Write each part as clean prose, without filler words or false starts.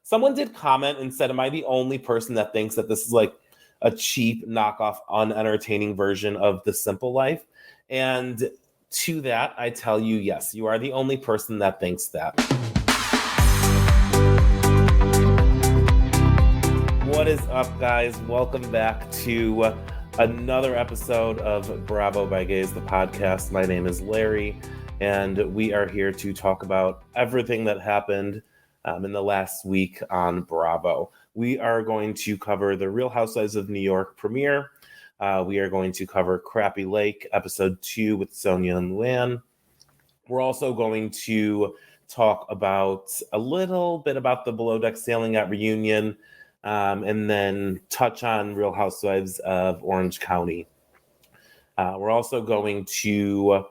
someone did comment and said, am I the only person that thinks that this is like a cheap knockoff, unentertaining version of The Simple Life? And to that, I tell you, yes, you are the only person that thinks that. What is up, guys? Welcome back to another episode of Bravo by Gays, the podcast. My name is Larry, and we are here to talk about everything that happened in the last week on Bravo. We are going to cover the Real Housewives of New York premiere. We are going to cover Crappy Lake, episode 2 with Sonia and Luann. We're also going to talk about a little bit about the Below Deck Sailing at Reunion, and then touch on Real Housewives of Orange County. We're also going to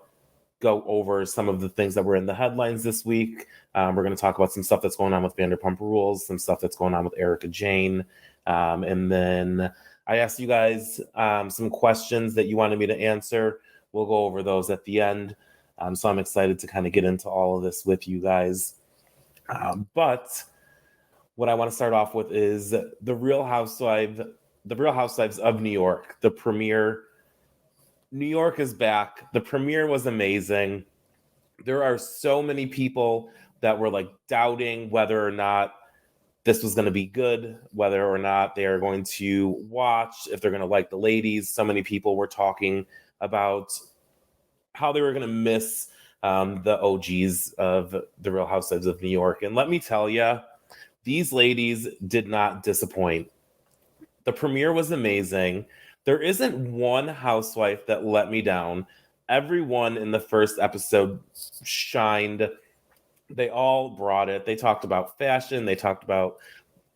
go over some of the things that were in the headlines this week. We're going to talk about some stuff that's going on with Vanderpump Rules, some stuff that's going on with Erica Jane. And then I asked you guys some questions that you wanted me to answer. We'll go over those at the end. So I'm excited to kind of get into all of this with you guys. But what I want to start off with is the Real Housewives of New York, the premiere. New York is back. The premiere was amazing. There are so many people that were like doubting whether or not this was going to be good, whether or not they are going to watch, if they're going to like the ladies. So many people were talking about how they were going to miss the OGs of the Real Housewives of New York. And let me tell you, these ladies did not disappoint. The premiere was amazing. There isn't one housewife that let me down. Everyone in the first episode shined. They all brought it. They talked about fashion. They talked about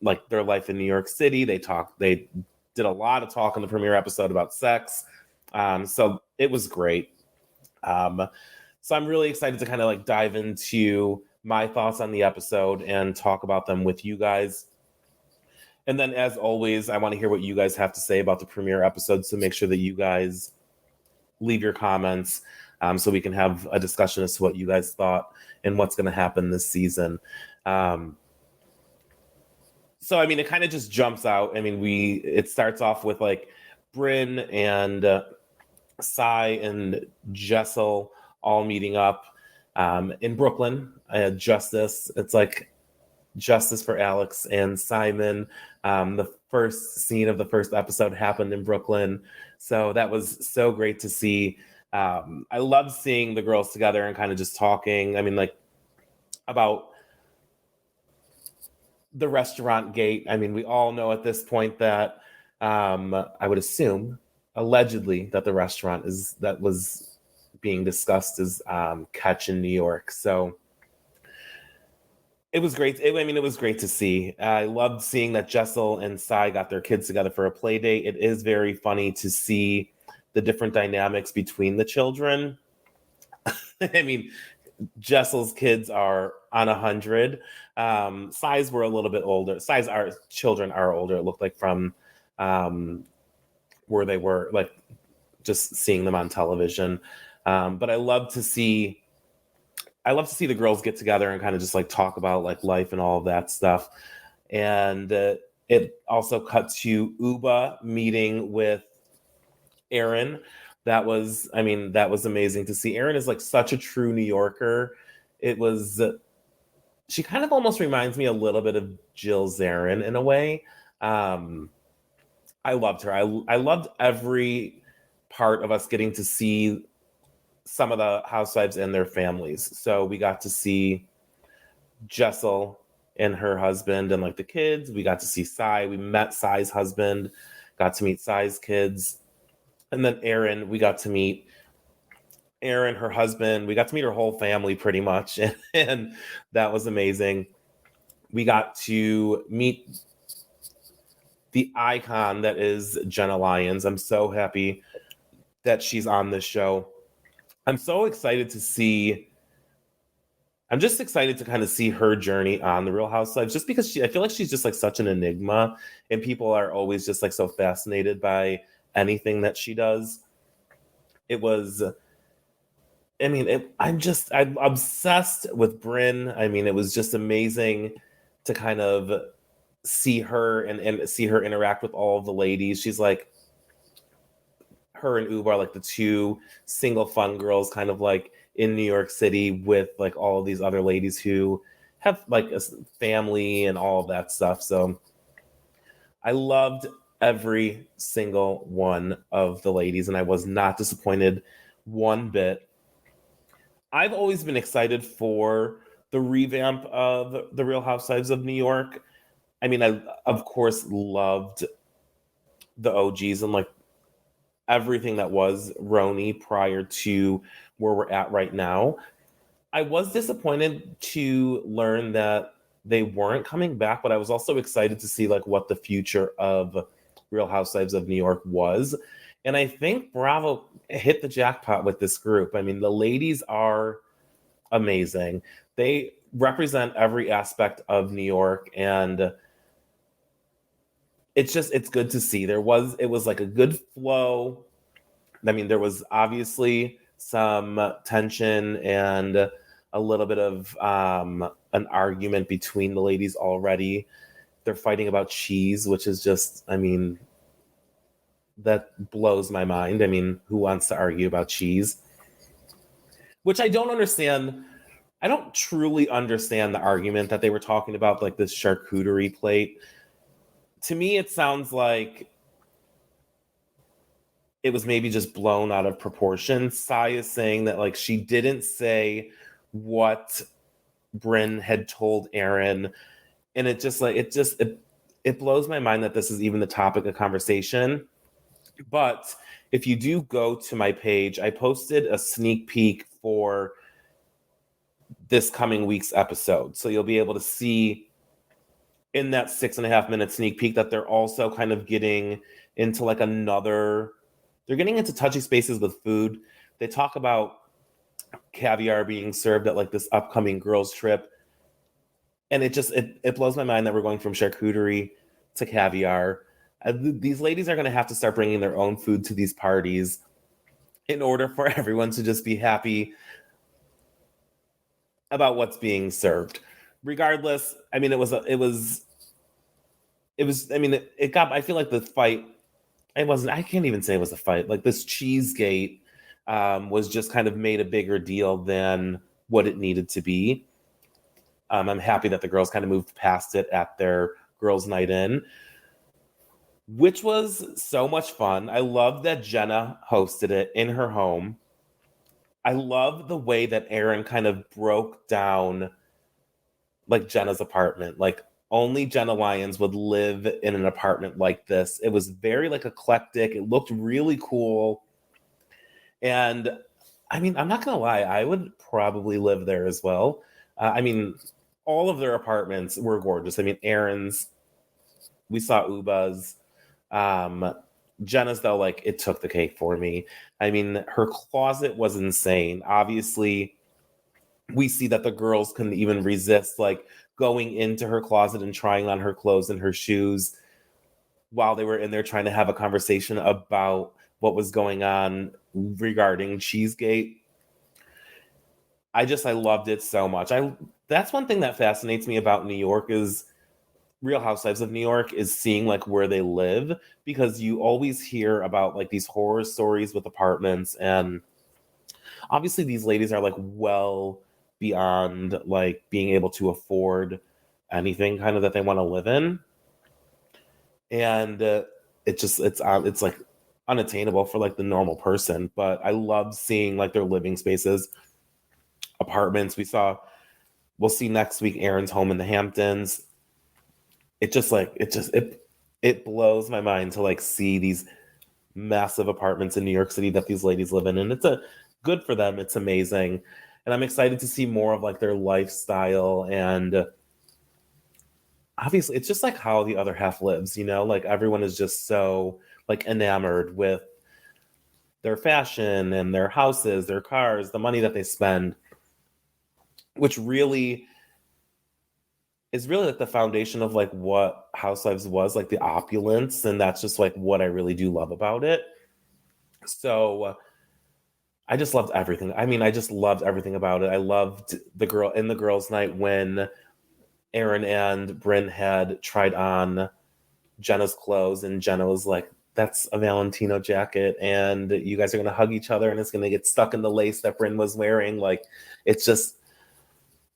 like their life in New York City. They did a lot of talk in the premiere episode about sex. So it was great. So I'm really excited to kind of like dive into my thoughts on the episode and talk about them with you guys. And then, as always, I want to hear what you guys have to say about the premiere episode. So make sure that you guys leave your comments so we can have a discussion as to what you guys thought and what's going to happen this season. So, I mean, it kind of just jumps out. I mean, it starts off with like Brynn and Sai and Jessel all meeting up in Brooklyn. Justice. It's like justice for Alex and Simon. The first scene of the first episode happened in Brooklyn. So that was so great to see. I loved seeing the girls together and kind of just talking. I mean, like about the restaurant gate. I mean, we all know at this point that I would assume allegedly that the restaurant that was being discussed is Catch in New York. So it was great. It was great to see. I loved seeing that Jessel and Sai got their kids together for a play date. It is very funny to see the different dynamics between the children. I mean, Jessel's kids are on 100. Sai's were a little bit older. Our children are older. It looked like from where they were, like just seeing them on television. But I love to see the girls get together and kind of just like talk about like life and all of that stuff. And it also cut to Uba meeting with Erin. That was amazing to see. Erin is like such a true New Yorker. She kind of almost reminds me a little bit of Jill Zarin in a way. I loved her. I loved every part of us getting to see some of the housewives and their families. So we got to see Jessel and her husband and like the kids. We got to see Sai. We met Sai's husband, got to meet Sai's kids. And then Erin, we got to meet Erin, her husband. We got to meet her whole family pretty much. And that was amazing. We got to meet the icon that is Jenna Lyons. I'm so happy that she's on this show. I'm so excited to see. I'm just excited to kind of see her journey on the Real Housewives, just because I feel like she's just like such an enigma, and people are always just like so fascinated by anything that she does. I'm obsessed with Brynn. I mean, it was just amazing to kind of see her and see her interact with all of the ladies. She's like, her and Uba are like the two single fun girls kind of like in New York City with like all of these other ladies who have like a family and all of that stuff. So I loved every single one of the ladies and I was not disappointed one bit. I've always been excited for the revamp of the Real Housewives of New York. I mean, I of course loved the OGs and like everything that was Roni prior to where we're at right now. I was disappointed to learn that they weren't coming back, but I was also excited to see like what the future of Real Housewives of New York was. And I think Bravo hit the jackpot with this group. I mean, the ladies are amazing. They represent every aspect of New York and it's good to see. It was like a good flow. I mean, there was obviously some tension and a little bit of an argument between the ladies already. They're fighting about cheese, which is just, I mean, that blows my mind. I mean, who wants to argue about cheese? Which I don't understand. I don't truly understand the argument that they were talking about, like this charcuterie plate. To me, it sounds like it was maybe just blown out of proportion. Sai is saying that like she didn't say what Bryn had told Aaron, and it blows my mind that this is even the topic of conversation. But if you do go to my page, I posted a sneak peek for this coming week's episode, so you'll be able to see in that 6.5 minute sneak peek that they're also kind of getting into like another. They're getting into touchy spaces with food. They talk about caviar being served at like this upcoming girls trip. And it blows my mind that we're going from charcuterie to caviar. These ladies are going to have to start bringing their own food to these parties in order for everyone to just be happy about what's being served. Regardless, I mean, I mean, it got, I feel like the fight, I can't even say it was a fight. Like this Cheesegate was just kind of made a bigger deal than what it needed to be. I'm happy that the girls kind of moved past it at their girls' night in, which was so much fun. I love that Jenna hosted it in her home. I love the way that Aaron kind of broke down like Jenna's apartment. Like only Jenna Lyons would live in an apartment like this. It was very like eclectic. It looked really cool. And I mean, I'm not going to lie, I would probably live there as well. I mean, all of their apartments were gorgeous. I mean, Aaron's, we saw Uba's. Jenna's, though, like, it took the cake for me. I mean, her closet was insane. Obviously, we see that the girls couldn't even resist, like, going into her closet and trying on her clothes and her shoes while they were in there trying to have a conversation about what was going on regarding Cheesegate. I loved it so much. That's one thing that fascinates me about New York is Real Housewives of New York is seeing like where they live, because you always hear about like these horror stories with apartments, and obviously these ladies are like well beyond like being able to afford anything kind of that they want to live in, and it's like unattainable for like the normal person. But I love seeing like their living spaces, apartments. We'll see next week Aaron's home in the Hamptons. It blows my mind to like see these massive apartments in New York City that these ladies live in, and it's a good for them. It's amazing, and I'm excited to see more of like their lifestyle. And obviously, it's just like how the other half lives. You know, like everyone is just so like enamored with their fashion and their houses, their cars, the money that they spend, which really is really like the foundation of like what Housewives was, like the opulence, and that's just like what I really do love about it. So I just loved everything. I mean, I just loved everything about it. I loved the girls' night when Aaron and Bryn had tried on Jenna's clothes, and Jenna was like, that's a Valentino jacket, and you guys are going to hug each other, and it's going to get stuck in the lace that Bryn was wearing. Like, it's just,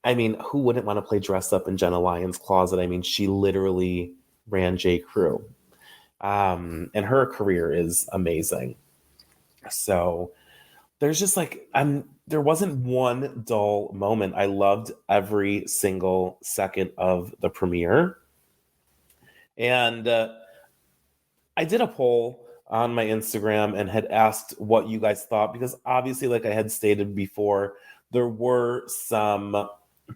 I mean, who wouldn't want to play dress up in Jenna Lyon's closet? I mean, she literally ran J. Crew. And her career is amazing. So there's just like, there wasn't one dull moment. I loved every single second of the premiere. And I did a poll on my Instagram and had asked what you guys thought, because obviously, like I had stated before, there were some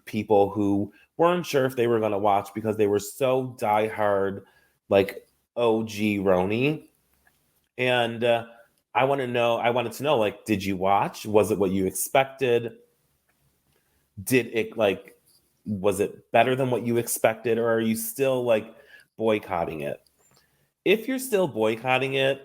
people who weren't sure if they were going to watch because they were so diehard, like OG Roni. And I wanted to know, like, did you watch? Was it what you expected? Was it better than what you expected? Or are you still like boycotting it? If you're still boycotting it,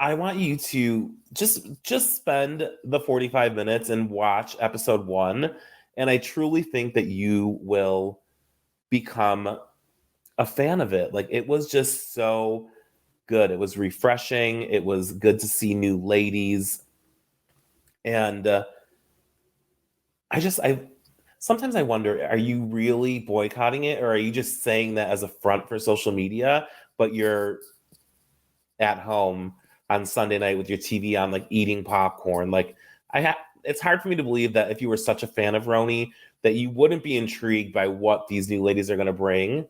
I want you to just spend the 45 minutes and watch episode 1. And I truly think that you will become a fan of it. Like, it was just so good. It was refreshing. It was good to see new ladies. And I sometimes I wonder, are you really boycotting it, or are you just saying that as a front for social media, but you're at home on Sunday night with your TV on, like eating popcorn? Like, it's hard for me to believe that if you were such a fan of Roni, that you wouldn't be intrigued by what these new ladies are going to bring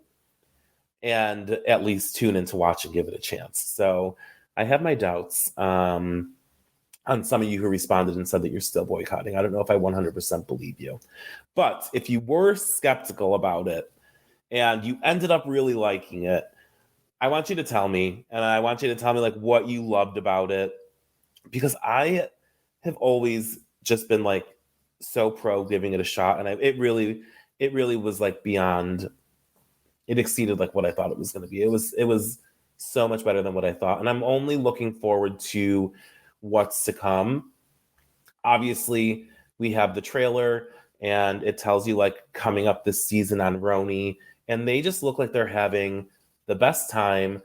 and at least tune in to watch and give it a chance. So I have my doubts on some of you who responded and said that you're still boycotting. I don't know if I 100% believe you. But if you were skeptical about it and you ended up really liking it, I want you to tell me, and I want you to tell me like what you loved about it, because I have always just been like so pro giving it a shot, and it really was like beyond. It exceeded like what I thought it was going to be. It was so much better than what I thought, and I'm only looking forward to what's to come. Obviously, we have the trailer, and it tells you like coming up this season on Roni, and they just look like they're having the best time.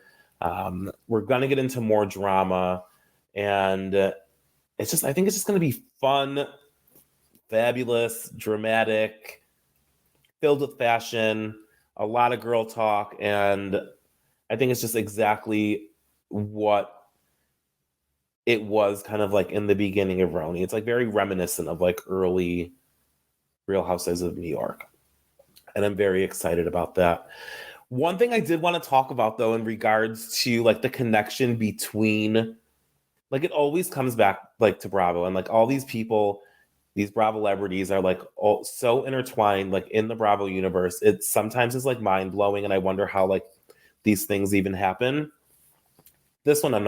We're gonna get into more drama, and I think it's just gonna be fun, fabulous, dramatic, filled with fashion, a lot of girl talk, and I think it's just exactly what it was kind of like in the beginning of Roni. It's like very reminiscent of like early Real Housewives of New York, and I'm very excited about that. One thing I did want to talk about, though, in regards to like the connection between, like, it always comes back like to Bravo, and like all these people, these Bravo celebrities are like all so intertwined like in the Bravo universe. It sometimes is like mind blowing, and I wonder how like these things even happen. This one, it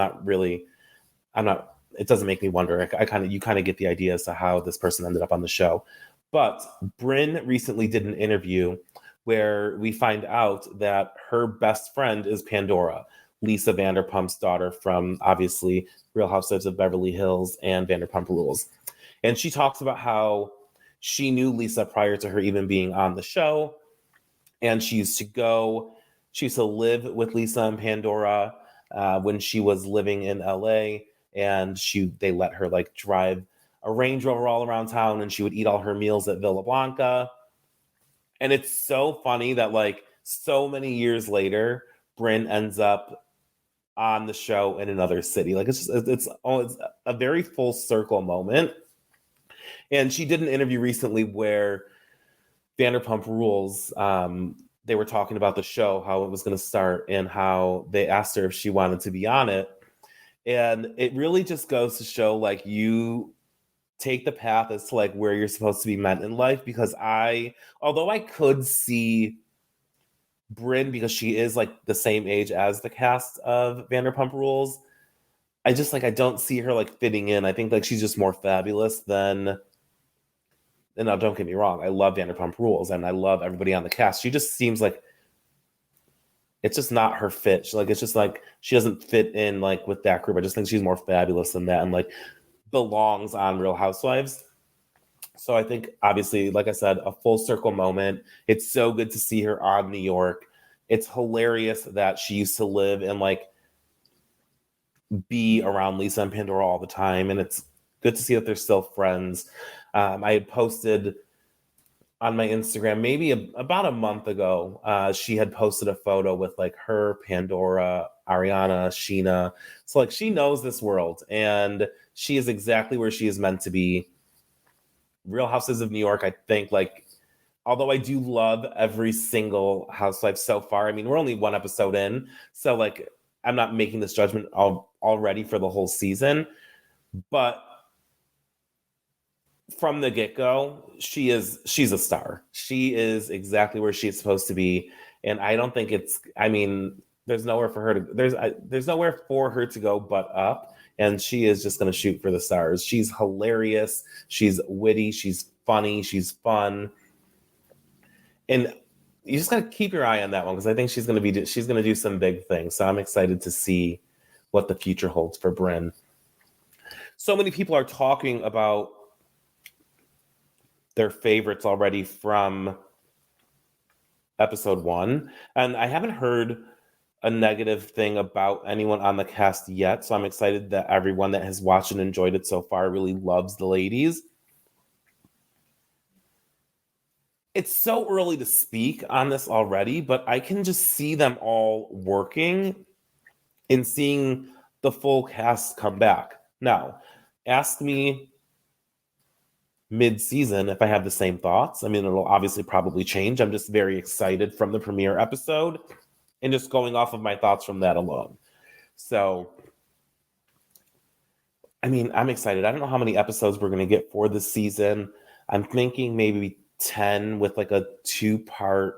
doesn't make me wonder. You kind of get the idea as to how this person ended up on the show. But Bryn recently did an interview where we find out that her best friend is Pandora, Lisa Vanderpump's daughter from obviously Real Housewives of Beverly Hills and Vanderpump Rules. And she talks about how she knew Lisa prior to her even being on the show. And she used to live with Lisa and Pandora when she was living in LA. And they let her like drive a Range Rover all around town, and she would eat all her meals at Villa Blanca. And it's so funny that like so many years later, Bryn ends up on the show in another city. Like it's a very full circle moment. And she did an interview recently where Vanderpump Rules, they were talking about the show, how it was going to start, and how they asked her if she wanted to be on it. And it really just goes to show like you take the path as to like where you're supposed to be meant in life, because although I could see Bryn, because she is like the same age as the cast of Vanderpump Rules, I don't see her like fitting in. I think like she's just more fabulous than, and now don't get me wrong, I love Vanderpump Rules and I love everybody on the cast. She just seems like it's just not her fit. It's just like she doesn't fit in like with that group. I just think she's more fabulous than that and like belongs on Real Housewives. So I think, obviously, like I said, a full circle moment. It's so good to see her on New York. It's hilarious that she used to live and like be around Lisa and Pandora all the time. And it's good to see that they're still friends. I had posted on my Instagram maybe about a month ago. She had posted a photo with like her, Pandora, Ariana, Sheena. So like she knows this world and she is exactly where she is meant to be. Real Houses of New York, I think, like, although I do love every single housewife so far. I mean, we're only one episode in, so like I'm not making this judgment already for the whole season, but from the get-go, she's a star. She is exactly where she's supposed to be, and I don't think it's. I mean, there's nowhere for her to. There's nowhere for her to go but up, and she is just going to shoot for the stars. She's hilarious. She's witty. She's funny. She's fun, and you just got to keep your eye on that one because I think she's going to do some big things. So I'm excited to see what the future holds for Brynn. So many people are talking about their favorites already from episode 1. And I haven't heard a negative thing about anyone on the cast yet. So I'm excited that everyone that has watched and enjoyed it so far really loves the ladies. It's so early to speak on this already, but I can just see them all working and seeing the full cast come back. Now, ask me mid-season if I have the same thoughts. I mean, it'll obviously probably change. I'm just very excited from the premiere episode and just going off of my thoughts from that alone. So, I mean, I'm excited. I don't know how many episodes we're going to get for this season. I'm thinking maybe 10 with like a 2-part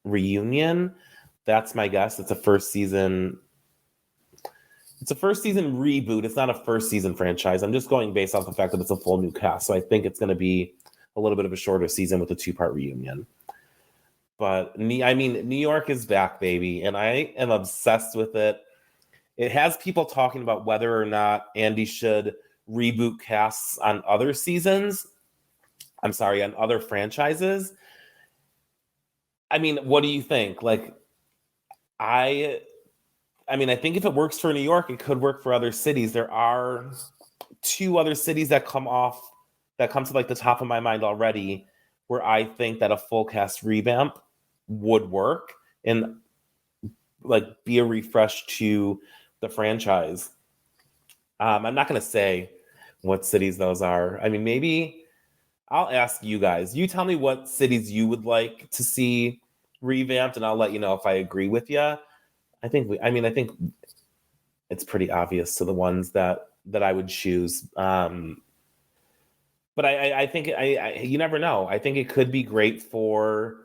reunion. That's my guess. It's a first season reboot. It's not a first season franchise. I'm just going based off the fact that it's a full new cast. So I think it's going to be a little bit of a shorter season with a 2-part reunion. But I mean, New York is back, baby, and I am obsessed with it. It has people talking about whether or not Andy should reboot casts on other seasons. I'm sorry, on other franchises. I mean, what do you think? Like, I mean, I think if it works for New York, it could work for other cities. There are 2 other cities that come to like the top of my mind already, where I think that a full cast revamp would work and like be a refresh to the franchise. I'm not going to say what cities those are. I mean, maybe I'll ask you guys. You tell me what cities you would like to see revamped, and I'll let you know if I agree with you. I think it's pretty obvious to the ones that I would choose. But I think you never know. I think it could be great for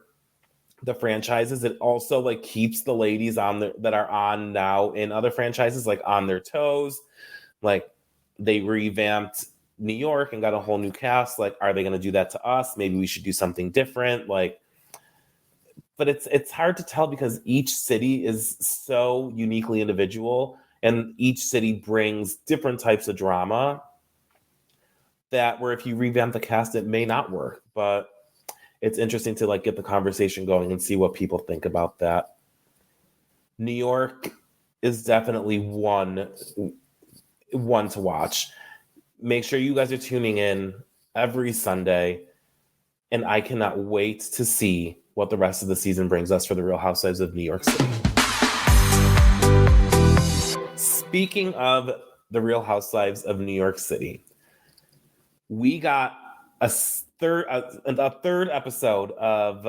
the franchises. It also like keeps the ladies that are on now in other franchises like on their toes. Like they revamped New York and got a whole new cast. Like, are they going to do that to us? Maybe we should do something different. Like, but it's hard to tell because each city is so uniquely individual and each city brings different types of drama that where if you revamp the cast, it may not work. But it's interesting to like get the conversation going and see what people think about that. New York is definitely one to watch. Make sure you guys are tuning in every Sunday, and I cannot wait to see what the rest of the season brings us for the Real Housewives of New York City. Speaking of the Real Housewives of New York City, we got a third episode of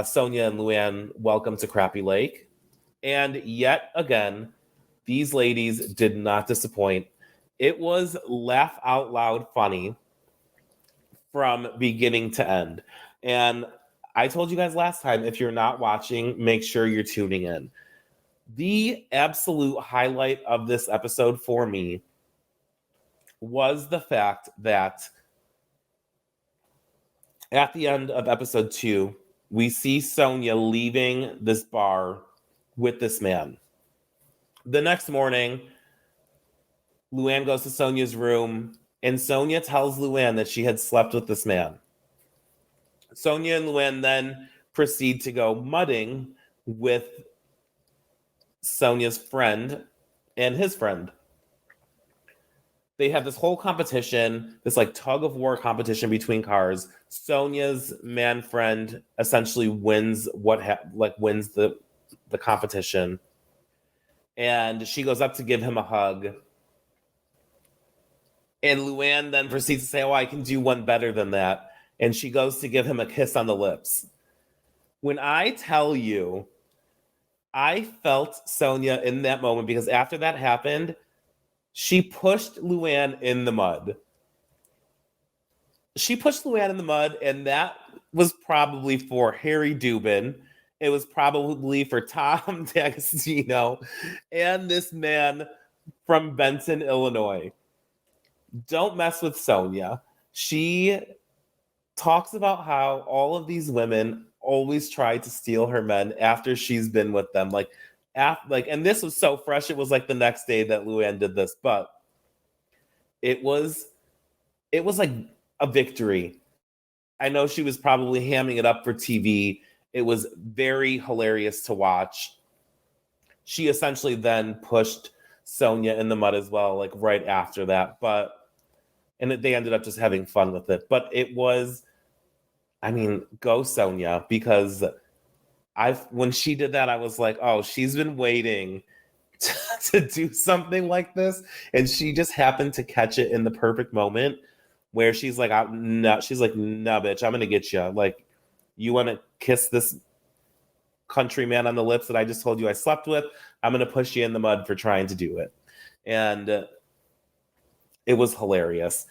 Sonia and Luann Welcome to Crappy Lake. And yet again, these ladies did not disappoint. It was laugh out loud funny from beginning to end. And I told you guys last time, if you're not watching, make sure you're tuning in. The absolute highlight of this episode for me was the fact that at the end of episode 2, we see Sonia leaving this bar with this man. The next morning, Luann goes to Sonia's room And Sonia tells Luann that she had slept with this man. Sonia and Luann then proceed to go mudding with Sonia's friend and his friend. They have this whole competition, this like tug of war competition between cars. Sonia's man friend essentially wins wins the competition. And she goes up to give him a hug. And Luann then proceeds to say, "Oh, I can do one better than that." And she goes to give him a kiss on the lips. When I tell you, I felt Sonia in that moment, because after that happened, she pushed Luann in the mud. She pushed Luann in the mud, and that was probably for Harry Dubin. It was probably for Tom D'Agostino and this man from Benton, Illinois. Don't mess with Sonia. She talks about how all of these women always try to steal her men after she's been with them. And this was so fresh. It was like the next day that Luann did this, but it was like a victory. I know she was probably hamming it up for TV. It was very hilarious to watch. She essentially then pushed Sonia in the mud as well, like right after that. And they ended up just having fun with it. But it was, go Sonia, because when she did that, I was like, oh, she's been waiting to do something like this, and she just happened to catch it in the perfect moment where she's like, no, bitch, I'm gonna get you. Like, you want to kiss this country man on the lips that I just told you I slept with? I'm gonna push you in the mud for trying to do it. And it was hilarious.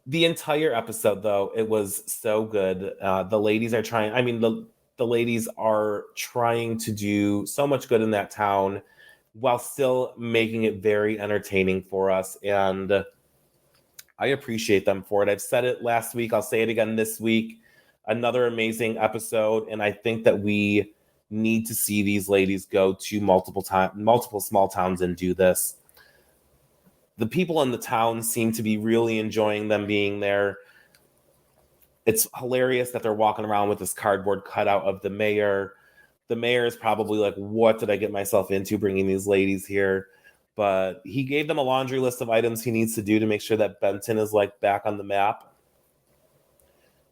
The entire episode, though, it was so good. The ladies are trying. The ladies are trying to do so much good in that town while still making it very entertaining for us. And I appreciate them for it. I've said it last week. I'll say it again this week. Another amazing episode. And I think that we need to see these ladies go to multiple small towns and do this. The people in the town seem to be really enjoying them being there. It's hilarious that they're walking around with this cardboard cutout of the mayor. The mayor is probably like, what did I get myself into bringing these ladies here? But he gave them a laundry list of items he needs to do to make sure that Benton is like back on the map,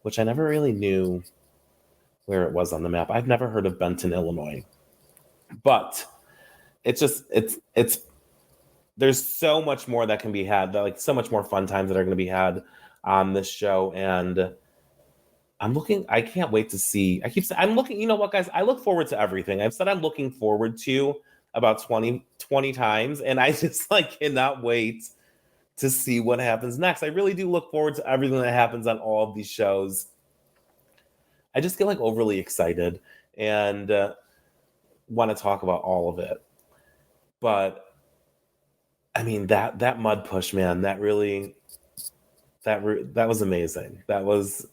which I never really knew where it was on the map. I've never heard of Benton, Illinois. But there's so much more that can be had, like so much more fun times that are going to be had on this show. And I can't wait to see. I'm looking, you know what, guys? I look forward to everything. I've said I'm looking forward to about 20 times, and I just cannot wait to see what happens next. I really do look forward to everything that happens on all of these shows. I just get overly excited and want to talk about all of it. But that mud push, man, that was amazing. That was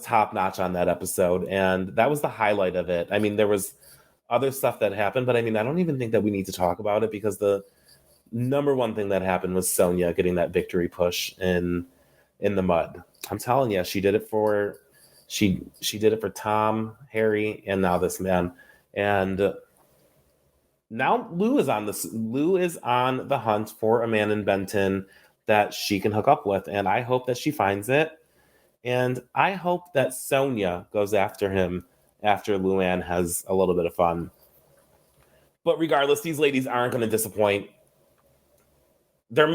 top notch on that episode, and that was the highlight of it. There was other stuff that happened, but I don't even think that we need to talk about it, because the number one thing that happened was Sonia getting that victory push in the mud. I'm telling you, she did it for Tom, Harry, and now this man. And now Lou is on the hunt for a man in Benton that she can hook up with, and I hope that she finds it. And I hope that Sonia goes after him after Luann has a little bit of fun. But regardless, these ladies aren't going to disappoint. They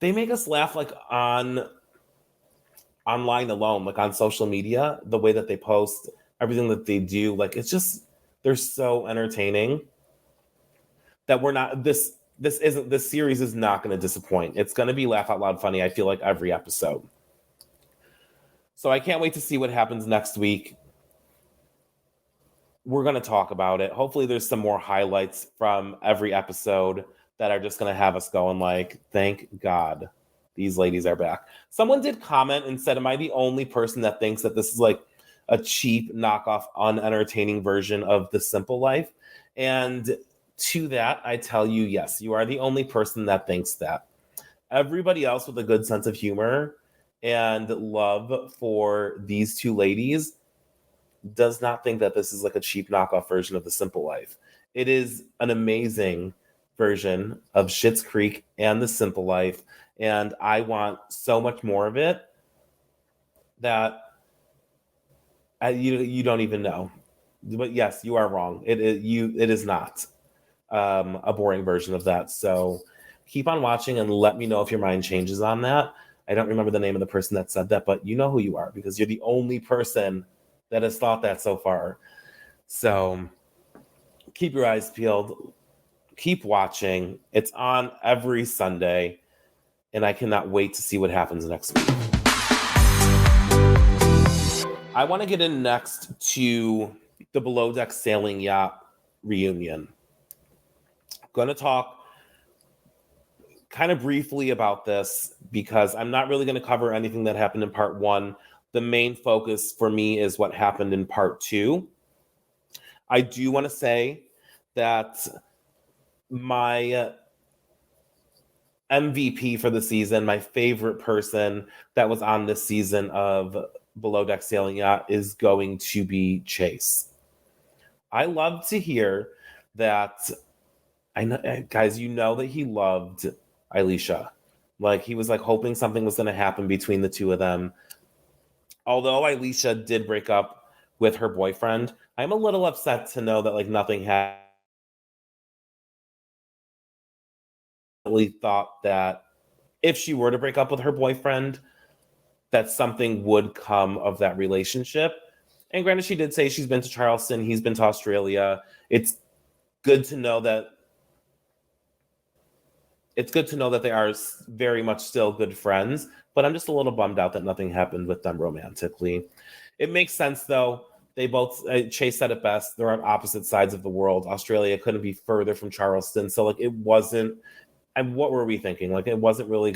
make us laugh online alone, on social media, the way that they post, everything that they do. They're so entertaining that this series is not going to disappoint. It's going to be laugh out loud funny, I feel like, every episode. So I can't wait to see what happens next week. We're going to talk about it. Hopefully there's some more highlights from every episode that are just going to have us going thank God these ladies are back. Someone did comment and said, am I the only person that thinks that this is a cheap knockoff, unentertaining version of The Simple Life? And to that, I tell you, yes, you are the only person that thinks that. everybody else with a good sense of humor and love for these two ladies does not think that this is like a cheap knockoff version of The Simple Life. It is an amazing version of Schitt's Creek and The Simple Life, and I want so much more of it that you don't even know. But yes, you are wrong. It is not a boring version of that. So keep on watching and let me know if your mind changes on that. I don't remember the name of the person that said that, but you know who you are because you're the only person that has thought that so far. So keep your eyes peeled. Keep watching. It's on every Sunday, and I cannot wait to see what happens next week. I want to get in next to the Below Deck Sailing Yacht reunion. I'm going to talk kind of briefly about this because I'm not really going to cover anything that happened in part one. The main focus for me is what happened in part two. I do want to say that my MVP for the season, my favorite person that was on this season of Below Deck Sailing Yacht is going to be Chase. I love to hear that. I know, guys, you know that he loved Alicia. Like he was like hoping something was going to happen between the two of them. Although Alicia did break up with her boyfriend, I'm a little upset to know that like nothing happened. Thought that if she were to break up with her boyfriend, that something would come of that relationship. And granted, she did say she's been to Charleston, he's been to Australia. Good to know that it's good to know that they are very much still good friends, but I'm just a little bummed out that nothing happened with them romantically. It makes sense though. They both, Chase said it best, they're on opposite sides of the world. Australia couldn't be further from Charleston. So like it wasn't, and what were we thinking? Like it really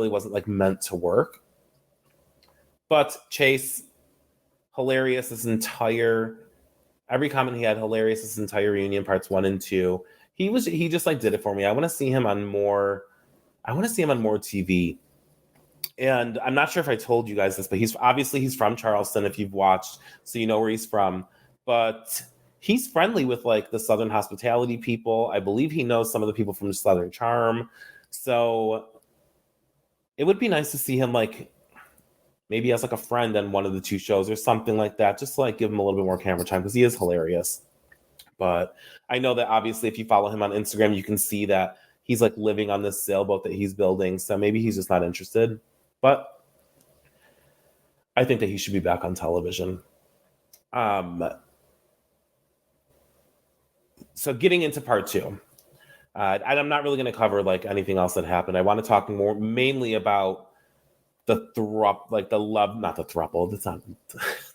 wasn't like meant to work. But Chase, hilarious every comment he had, hilarious this entire reunion, parts 1 and 2. He just like did it for me. I want to see him on more TV. And I'm not sure if I told you guys this, but he's from Charleston if you've watched, so you know where he's from. But he's friendly with like the Southern hospitality people. I believe he knows some of the people from Southern Charm. So it would be nice to see him like maybe as like a friend on one of the two shows or something like that, just to like give him a little bit more camera time because he is hilarious. But I know that obviously if you follow him on Instagram, you can see that he's like living on this sailboat that he's building. So maybe he's just not interested. But I think that he should be back on television. So getting into part 2. And I'm not really going to cover like anything else that happened. I want to talk more mainly about the love, not the throuple, that's not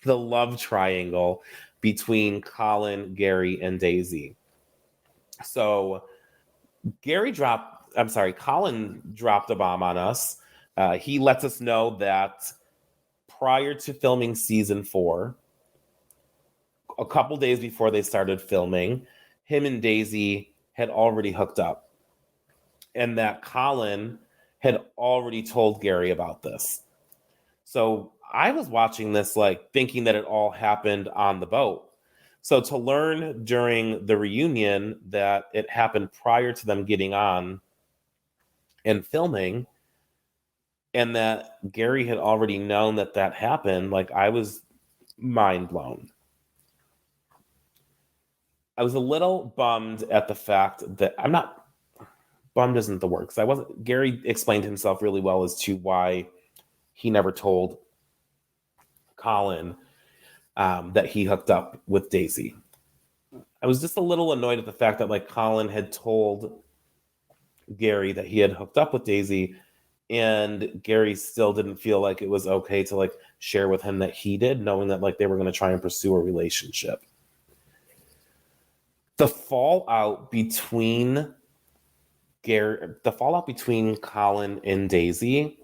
the love triangle between Colin, Gary, and Daisy. So Colin dropped a bomb on us. He lets us know that prior to filming season 4, a couple days before they started filming, him and Daisy had already hooked up. And that Colin had already told Gary about this. So I was watching this like thinking that it all happened on the boat. So to learn during the reunion that it happened prior to them getting on and filming, and that Gary had already known that happened, like I was mind blown. I was a little bummed at the fact that I'm not bummed isn't the word because I wasn't. Gary explained himself really well as to why he never told Colin that he hooked up with Daisy. I was just a little annoyed at the fact that like Colin had told Gary that he had hooked up with Daisy, and Gary still didn't feel like it was okay to like share with him that he did, knowing that like they were going to try and pursue a relationship. The fallout between Colin and Daisy,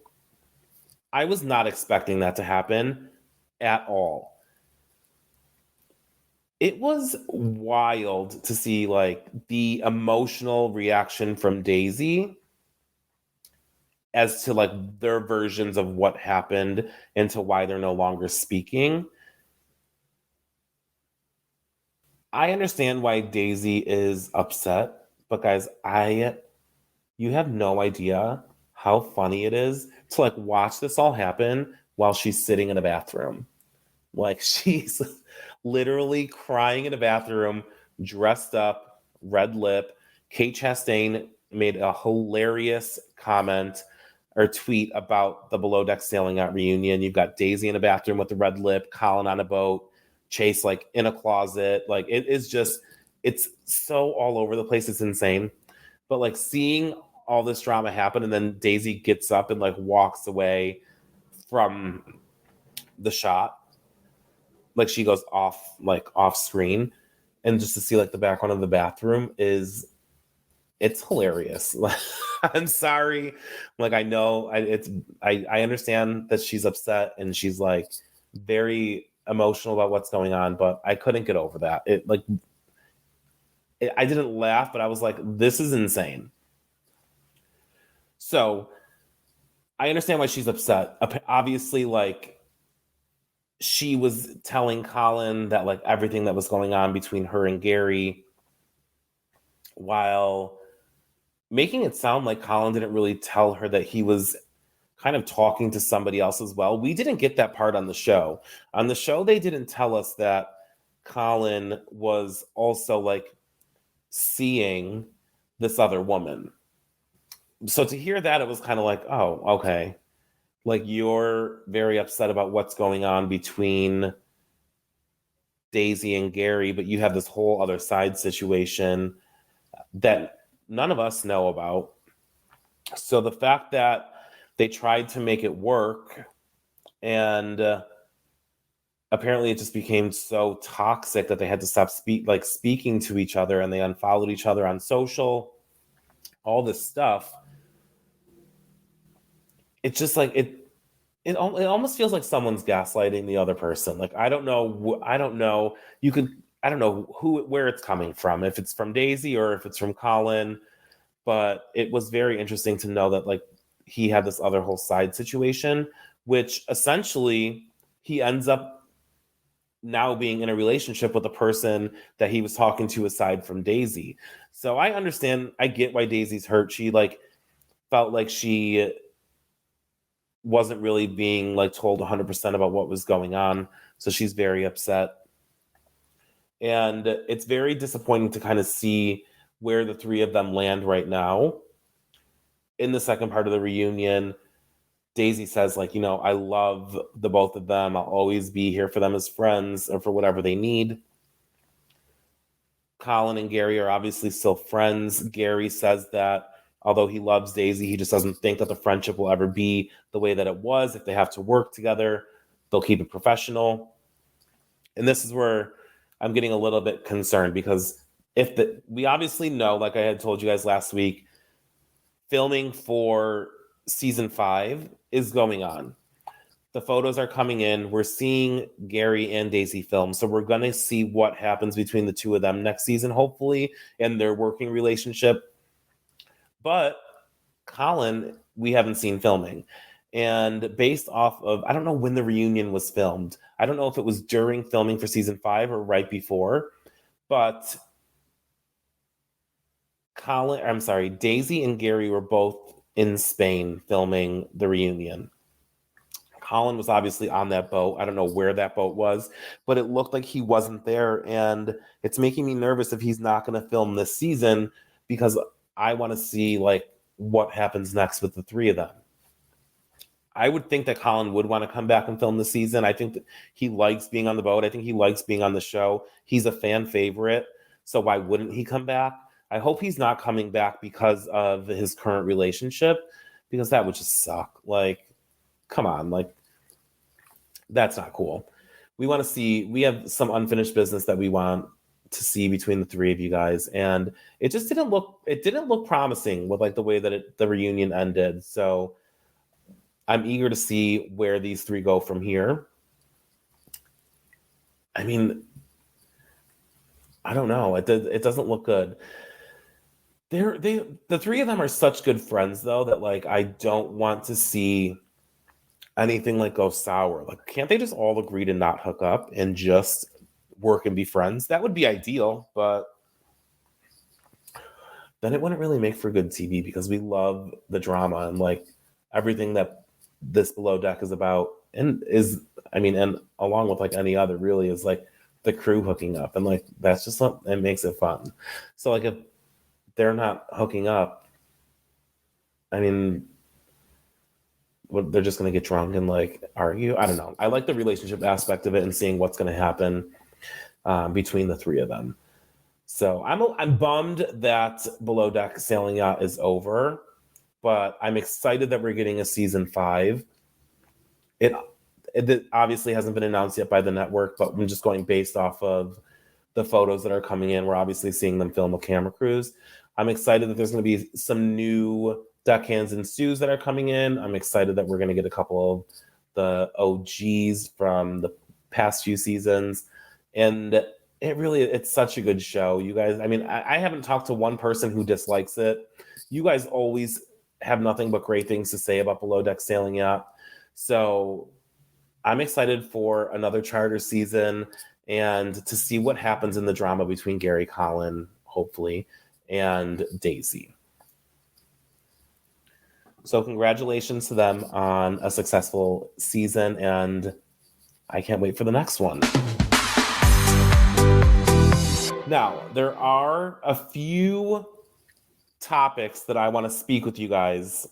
I was not expecting that to happen at all. It was wild to see like the emotional reaction from Daisy as to like their versions of what happened and to why they're no longer speaking. I understand why Daisy is upset, but guys, you have no idea how funny it is to like watch this all happen while she's sitting in a bathroom. Like she's literally crying in a bathroom, dressed up, red lip. Kate Chastain made a hilarious comment or tweet about the Below Deck Sailing Out reunion. You've got Daisy in a bathroom with the red lip, Colin on a boat, Chase like in a closet. Like it is just, it's so all over the place. It's insane. But like seeing all this drama happen and then Daisy gets up and like walks away from the shot, like she goes off screen, and just to see like the background of the bathroom it's hilarious. I'm sorry, like I know I understand that she's upset and she's like very emotional about what's going on, but I couldn't get over that. I didn't laugh, but I was like, this is insane. So I understand why she's upset. Obviously, like she was telling Colin that like everything that was going on between her and Gary, while making it sound like Colin didn't really tell her that he was kind of talking to somebody else as well. We didn't get that part on the show. On the show, they didn't tell us that Colin was also like seeing this other woman. So to hear that, it was kind of like, oh, okay. Like you're very upset about what's going on between Daisy and Gary, but you have this whole other side situation that none of us know about. So the fact that they tried to make it work and apparently it just became so toxic that they had to stop speaking to each other, and they unfollowed each other on social, all this stuff. It's just like it almost feels like someone's gaslighting the other person. Like I don't know I don't know where it's coming from, if it's from Daisy or if it's from Colin, but it was very interesting to know that like he had this other whole side situation, which essentially he ends up now being in a relationship with a person that he was talking to aside from Daisy. So I get why Daisy's hurt. She like felt like she wasn't really being like told 100% about what was going on. So she's very upset. And it's very disappointing to kind of see where the three of them land right now. In the second part of the reunion, Daisy says like, I love the both of them. I'll always be here for them as friends or for whatever they need. Colin and Gary are obviously still friends. Gary says that although he loves Daisy, he just doesn't think that the friendship will ever be the way that it was. If they have to work together, they'll keep it professional. And this is where I'm getting a little bit concerned, because we obviously know, like I had told you guys last week, filming for season 5 is going on. The photos are coming in. We're seeing Gary and Daisy film. So we're going to see what happens between the two of them next season, hopefully, and their working relationship. But Colin, we haven't seen filming. And based off of, I don't know when the reunion was filmed. I don't know if it was during filming for season 5 or right before. But Daisy and Gary were both in Spain filming the reunion. Colin was obviously on that boat. I don't know where that boat was, but it looked like he wasn't there. And it's making me nervous if he's not going to film this season, because I want to see like what happens next with the three of them. I would think that Colin would want to come back and film the season. I think that he likes being on the boat. I think he likes being on the show. He's a fan favorite. So why wouldn't he come back? I hope he's not coming back because of his current relationship, because that would just suck. Like, come on, like, that's not cool. We have some unfinished business that we want to see between the three of you guys, and it just didn't look promising with like the way that the reunion ended. So I'm eager to see where these three go from here. I mean, I don't know. It doesn't look good. the three of them are such good friends though that like I don't want to see anything like go sour. Like, can't they just all agree to not hook up and just work and be friends? That would be ideal, but then it wouldn't really make for good TV because we love the drama and like everything that this Below Deck is about and and along with like any other really is like the crew hooking up and like that's just what it makes it fun. So like if they're not hooking up, I mean, they're just going to get drunk and like argue. I don't know. I like the relationship aspect of it and seeing what's going to happen between the three of them. So I'm bummed that Below Deck Sailing Yacht is over, but I'm excited that we're getting a season 5. It obviously hasn't been announced yet by the network, but I'm just going based off of the photos that are coming in. We're obviously seeing them film a camera cruise. I'm excited that there's going to be some new deckhands and stews that are coming in. I'm excited that we're going to get a couple of the OGs from the past few seasons. And it's such a good show. You guys, I haven't talked to one person who dislikes it. You guys always have nothing but great things to say about Below Deck Sailing Yacht. So I'm excited for another charter season and to see what happens in the drama between Gary Collin, hopefully, and Daisy. So congratulations to them on a successful season, and I can't wait for the next one. Now, there are a few topics that I want to speak with you guys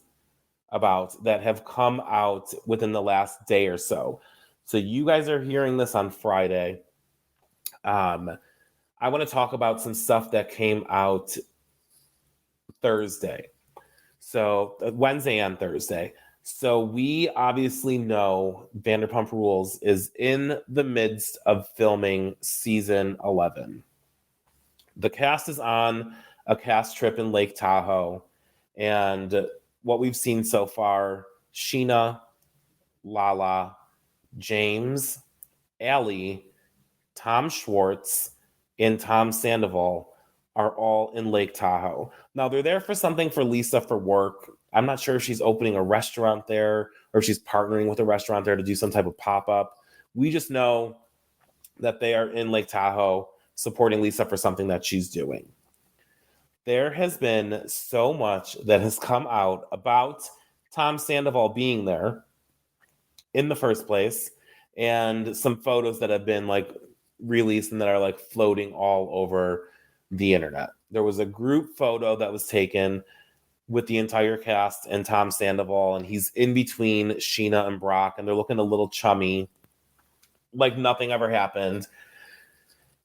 about that have come out within the last day or so. So you guys are hearing this on Friday. I want to talk about some stuff that came out Thursday. So Wednesday and Thursday. So we obviously know Vanderpump Rules is in the midst of filming season 11. The cast is on a cast trip in Lake Tahoe. And what we've seen so far, Sheena, Lala, James, Allie, Tom Schwartz, and Tom Sandoval are all in Lake Tahoe. Now, they're there for something for Lisa for work. I'm not sure if she's opening a restaurant there or if she's partnering with a restaurant there to do some type of pop-up. We just know that they are in Lake Tahoe supporting Lisa for something that she's doing. There has been so much that has come out about Tom Sandoval being there in the first place and some photos that have been like released and that are like floating all over the internet. There was a group photo that was taken with the entire cast and Tom Sandoval, and he's in between Sheena and Brock, and they're looking a little chummy, like nothing ever happened.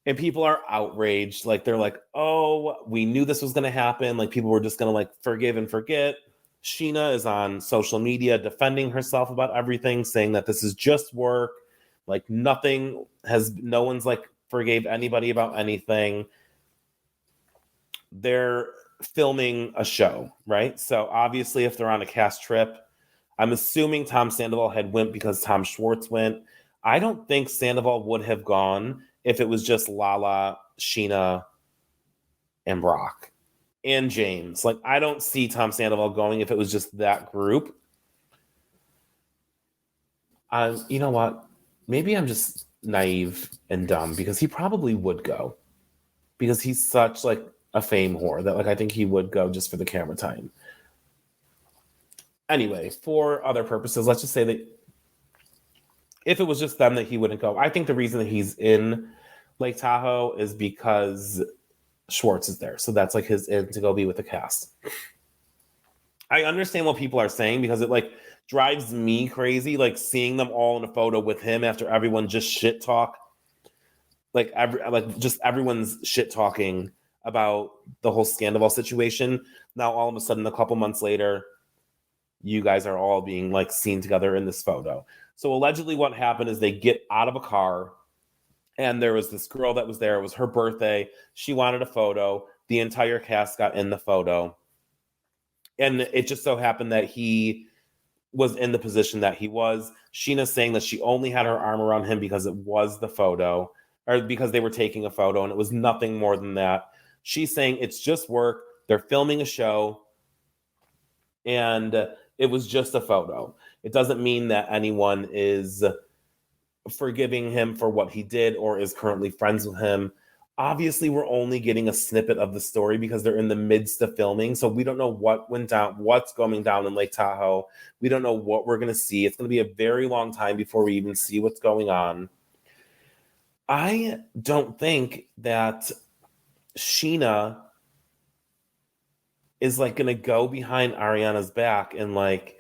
And people are outraged. Like, they're like, oh, we knew this was going to happen. Like, people were just going to like forgive and forget. Sheena is on social media defending herself about everything, saying that this is just work. Like, no one's like forgave anybody about anything. They're filming a show, right? So obviously if they're on a cast trip, I'm assuming Tom Sandoval had went because Tom Schwartz went. I don't think Sandoval would have gone if it was just Lala, Sheena, and Brock and James. Like, I don't see Tom Sandoval going if it was just that group. You know what? Maybe I'm just naive and dumb because he probably would go because he's such like a fame whore that like I think he would go just for the camera time. Anyway, for other purposes, let's just say that if it was just them that he wouldn't go. I think the reason that he's in Lake Tahoe is because Schwartz is there. So that's like his in to go be with the cast. I understand what people are saying because it like drives me crazy, like seeing them all in a photo with him after everyone just shit talk. Like just everyone's shit talking about the whole Sandoval situation. Now all of a sudden, a couple months later, you guys are all being like seen together in this photo. So allegedly what happened is they get out of a car and there was this girl that was there. It was her birthday. She wanted a photo. The entire cast got in the photo. And it just so happened that he was in the position that he was. Sheena's saying that she only had her arm around him because it was the photo or because they were taking a photo and it was nothing more than that. She's saying it's just work. They're filming a show, and it was just a photo. It doesn't mean that anyone is forgiving him for what he did or is currently friends with him. Obviously, we're only getting a snippet of the story because they're in the midst of filming. So we don't know what went down, what's going down in Lake Tahoe. We don't know what we're going to see. It's going to be a very long time before we even see what's going on. I don't think that Sheena is like going to go behind Ariana's back and like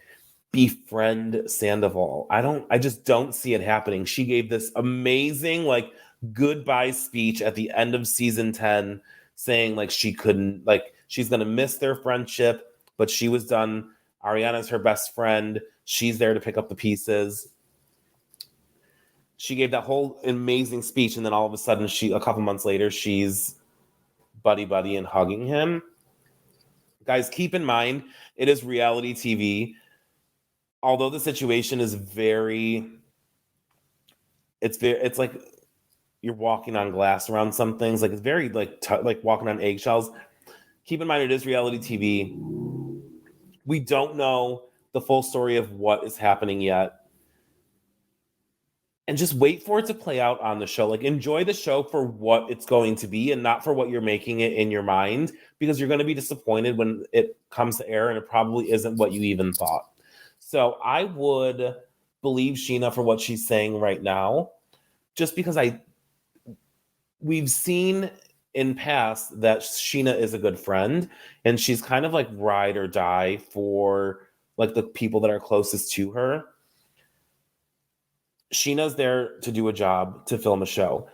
befriend Sandoval. I just don't see it happening. She gave this amazing like goodbye speech at the end of season 10 saying like she couldn't, like she's going to miss their friendship, but she was done. Ariana's her best friend. She's there to pick up the pieces. She gave that whole amazing speech, and then all of a sudden a couple months later, she's buddy and hugging him. Guys, keep in mind, it is reality TV. Although the situation is it's like you're walking on glass around some things. Like it's very like walking on eggshells. Keep in mind, it is reality TV. We don't know the full story of what is happening yet. And just wait for it to play out on the show. Like enjoy the show for what it's going to be and not for what you're making it in your mind, because you're going to be disappointed when it comes to air and it probably isn't what you even thought. So I would believe Sheena for what she's saying right now, just because we've seen in past that Sheena is a good friend and she's kind of like ride or die for like the people that are closest to her. Sheena's there to do a job, to film a show.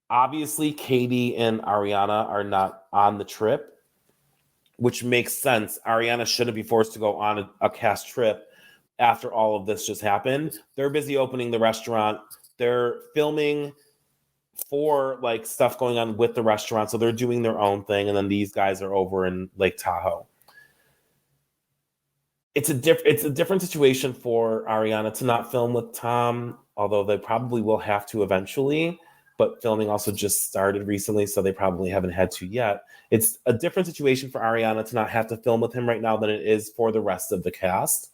Obviously, Katie and Ariana are not on the trip, which makes sense. Ariana shouldn't be forced to go on a cast trip after all of this just happened. They're busy opening the restaurant. They're filming for like stuff going on with the restaurant, so they're doing their own thing, and then these guys are over in Lake Tahoe. It's a different situation for Ariana to not film with Tom, although they probably will have to eventually. But filming also just started recently, so they probably haven't had to yet. It's a different situation for Ariana to not have to film with him right now than it is for the rest of the cast.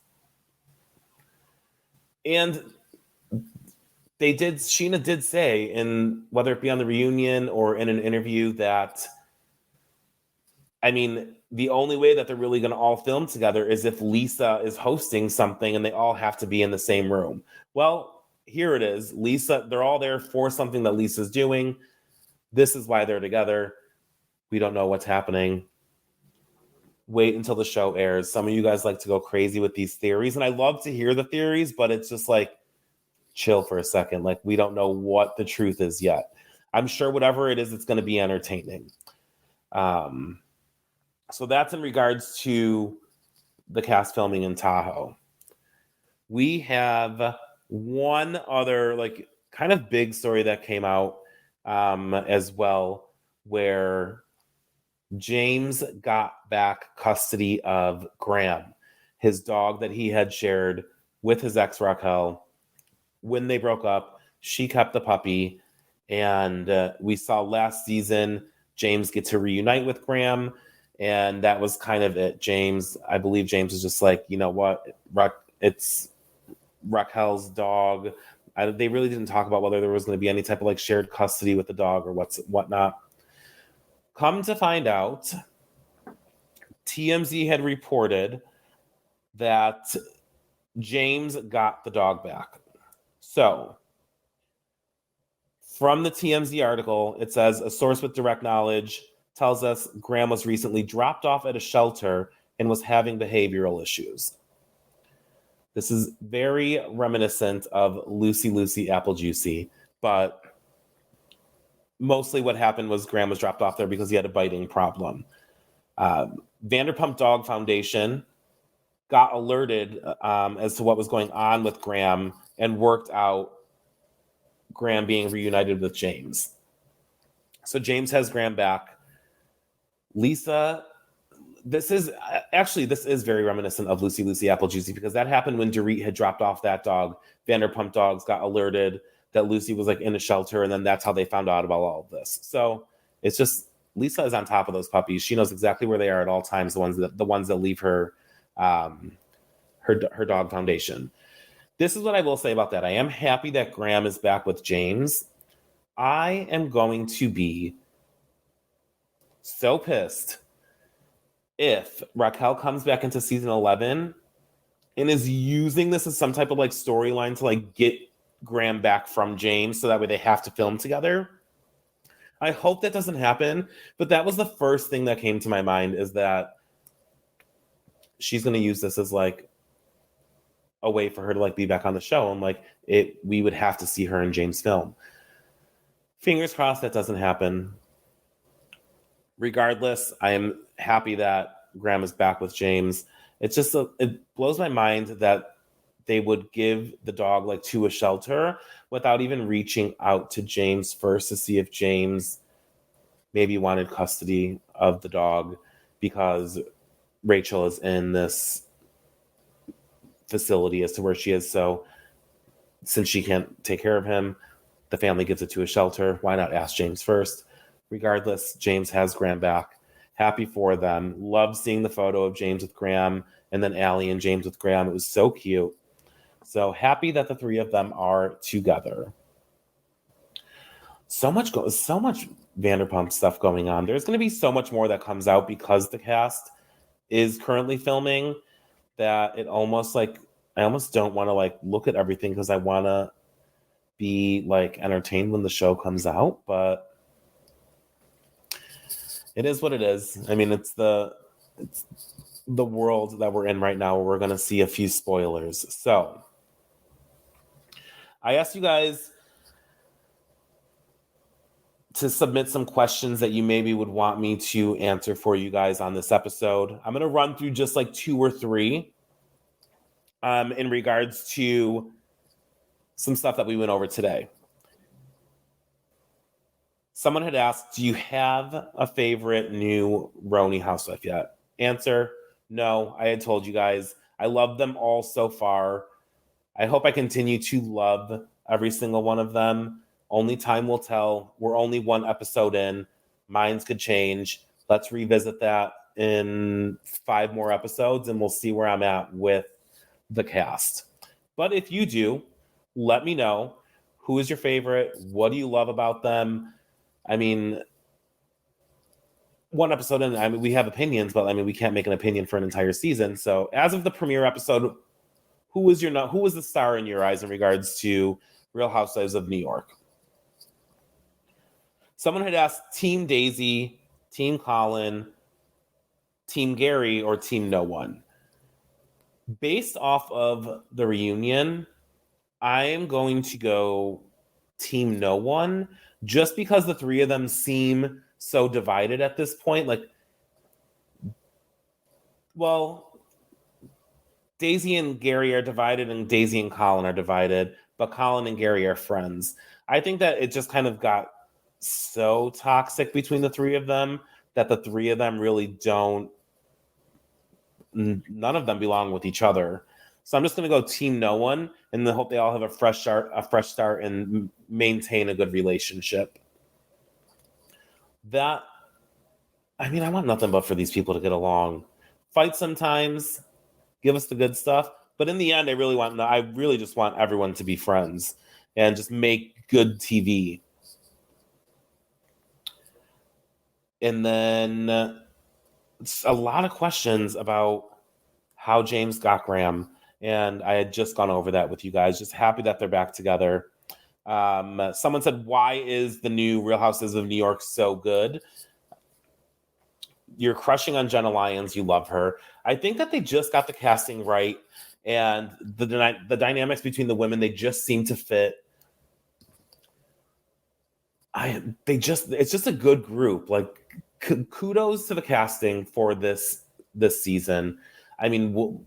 And Sheena did say, in whether it be on the reunion or in an interview, that the only way that they're really going to all film together is if Lisa is hosting something and they all have to be in the same room. Well, here it is. Lisa, they're all there for something that Lisa's doing. This is why they're together. We don't know what's happening. Wait until the show airs. Some of you guys like to go crazy with these theories, and I love to hear the theories, but it's just like, chill for a second. Like, we don't know what the truth is yet. I'm sure whatever it is, it's going to be entertaining. So that's in regards to the cast filming in Tahoe. We have one other like kind of big story that came out as well, where James got back custody of Graham, his dog that he had shared with his ex Raquel. When they broke up, she kept the puppy, and we saw last season James get to reunite with Graham. And that was kind of it. I believe James was just like, you know what? It's Raquel's dog. They really didn't talk about whether there was going to be any type of like shared custody with the dog or whatnot. Come to find out, TMZ had reported that James got the dog back. So, from the TMZ article, it says a source with direct knowledge tells us Graham was recently dropped off at a shelter and was having behavioral issues. This is very reminiscent of Lucy Apple Juicy, but mostly what happened was Graham was dropped off there because he had a biting problem. Vanderpump Dog Foundation got alerted as to what was going on with Graham and worked out Graham being reunited with James. So James has Graham back. Lisa, this is very reminiscent of Lucy Apple Juicy, because that happened when Dorit had dropped off that dog. Vanderpump Dogs got alerted that Lucy was like in a shelter, and then that's how they found out about all of this. So it's just Lisa is on top of those puppies. She knows exactly where they are at all times. The ones that leave her her dog foundation. This is what I will say about that. I am happy that Graham is back with James. I am going to be so pissed if Raquel comes back into season 11 and is using this as some type of like storyline to like get Graham back from James so that way they have to film together. I hope that doesn't happen, but that was the first thing that came to my mind, is that she's going to use this as like a way for her to like be back on the show, and like we would have to see her in James' film. Fingers crossed that doesn't happen. Regardless, I am happy that Graham is back with James. It's just it blows my mind that they would give the dog like to a shelter without even reaching out to James first to see if James maybe wanted custody of the dog, because Rachel is in this facility as to where she is. So since she can't take care of him, the family gives it to a shelter. Why not ask James first? Regardless, James has Graham back. Happy for them. Love seeing the photo of James with Graham and then Allie and James with Graham. It was so cute. So happy that the three of them are together. So much Vanderpump stuff going on. There's going to be so much more that comes out because the cast is currently filming, that it almost like, I almost don't want to like look at everything because I want to be like entertained when the show comes out, but it is what it is. I mean, it's the world that we're in right now, where we're going to see a few spoilers. So I asked you guys to submit some questions that you maybe would want me to answer for you guys on this episode. I'm going to run through just like 2 or 3 in regards to some stuff that we went over today. Someone had asked, do you have a favorite new Roni housewife yet? Answer, no. I had told you guys, I love them all so far. I hope I continue to love every single one of them. Only time will tell. We're only 1 episode in. Minds could change. Let's revisit that in 5 more episodes, and we'll see where I'm at with the cast. But if you do, let me know. Who is your favorite? What do you love about them? I mean, 1 episode in, I mean, we have opinions, but I mean, we can't make an opinion for an entire season. So as of the premiere episode, who was the star in your eyes in regards to Real Housewives of New York? Someone had asked Team Daisy, Team Colin, Team Gary, or Team No One. Based off of the reunion, I am going to go Team No One, just because the 3 of them seem so divided at this point. Like, well, Daisy and Gary are divided, and Daisy and Colin are divided, but Colin and Gary are friends. I think that it just kind of got so toxic between the 3 of them that the 3 of them really don't, none of them belong with each other. So I'm just going to go Team No One, and then hope they all have a fresh start and maintain a good relationship. I want nothing but for these people to get along. Fight sometimes, give us the good stuff, but in the end, I really just want everyone to be friends and just make good TV. And then a lot of questions about how James got Graham. And I had just gone over that with you guys. Just happy that they're back together. Someone said, why is the new Real Houses of New York so good? You're crushing on Jenna Lyons. You love her. I think that they just got the casting right. And the dynamics between the women, they just seem to fit. It's just a good group. Like, kudos to the casting for this season. I mean,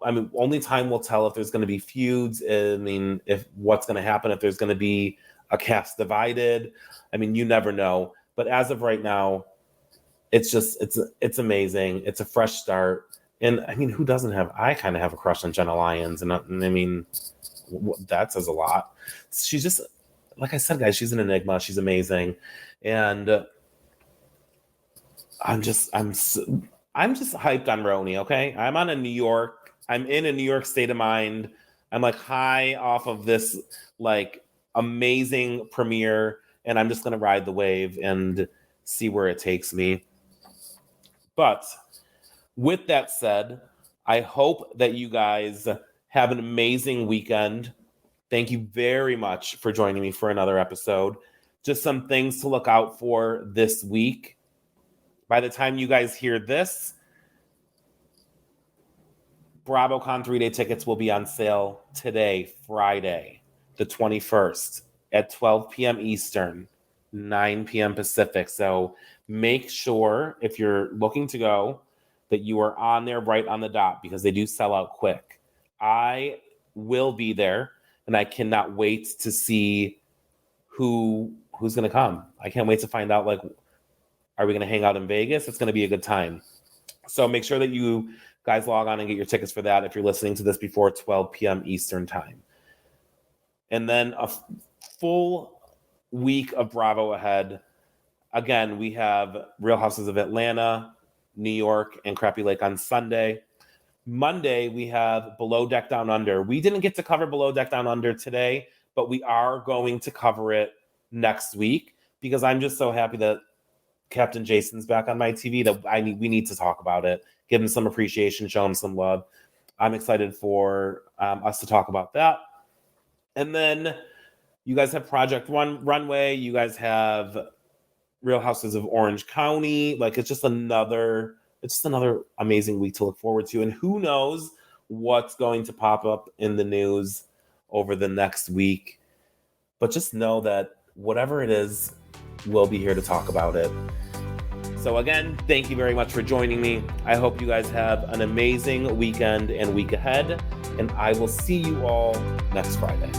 only time will tell if there's going to be feuds. I mean, if what's going to happen, if there's going to be a cast divided. I mean, you never know. But as of right now, it's amazing. It's a fresh start. And I mean, who doesn't have? I kind of have a crush on Jenna Lyons, and I mean, that says a lot. She's just, like I said, guys, she's an enigma. She's amazing, and I'm just hyped on Roni. Okay, I'm in a New York state of mind. I'm like high off of this like amazing premiere, and I'm just gonna ride the wave and see where it takes me. But with that said, I hope that you guys have an amazing weekend. Thank you very much for joining me for another episode. Just some things to look out for this week. By the time you guys hear this, BravoCon 3-day tickets will be on sale today, Friday, the 21st at 12 p.m. Eastern, 9 p.m. Pacific. So make sure if you're looking to go that you are on there right on the dot because they do sell out quick. I will be there and I cannot wait to see who's going to come. I can't wait to find out, like, are we going to hang out in Vegas? It's going to be a good time. So make sure that you guys log on and get your tickets for that if you're listening to this before 12 p.m. Eastern time. And then a full week of Bravo ahead. Again, we have Real Houses of Atlanta, New York, and Crappy Lake on Sunday. Monday, we have Below Deck Down Under. We didn't get to cover Below Deck Down Under today, but we are going to cover it next week because I'm just so happy that Captain Jason's back on my TV that we need to talk about it, give him some appreciation, show him some love. I'm excited for us to talk about that. And then you guys have Project Runway. You guys have Real Houses of Orange County. Like, it's just another amazing week to look forward to. And who knows what's going to pop up in the news over the next week. But just know that whatever it is, we'll be here to talk about it. So again, thank you very much for joining me. I hope you guys have an amazing weekend and week ahead. And I will see you all next Friday.